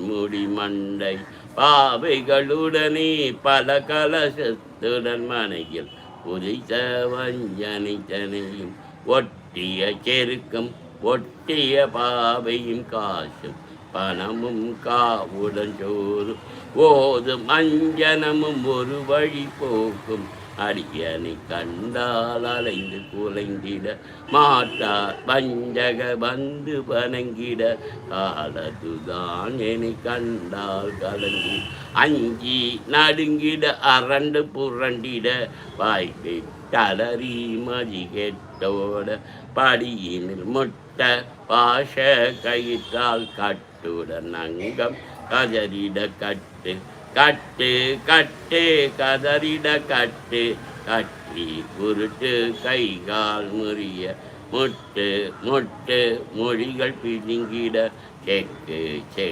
முடி மண்டை பாவைகளுடனே பல கலசத்துடன் மனையில் உதித்த வஞ்சனைத்தனையும் ஒட்டிய செருக்கும் ஒட்டிய பாவையும் காசும் பணமும் காவுடன் சோறும் ஓதும் அஞ்சனமும் ஒரு வழி போக்கும் அடியனை கண்டால் அலைந்து குலைந்திட மாட்டார் பஞ்சக வந்து பனங்கிட காலதுதான் என்னை கண்டால் கலங்கி அஞ்சி நடுங்கிட அரண்டு புரண்டிட வாய்ப்பை கலறி மதி கெட்டோட படியினில் முட்ட பாஷ கயிற்றால் கட்டுடன் அங்கம் கதறிட கட்டு கட்டு கட்டு கதறிட கட்டு கட்டி குருட்டு கைகால் முறிய முட்டு முட்டு மொழிகள் பிதுங்கிட செக்கு செக்கு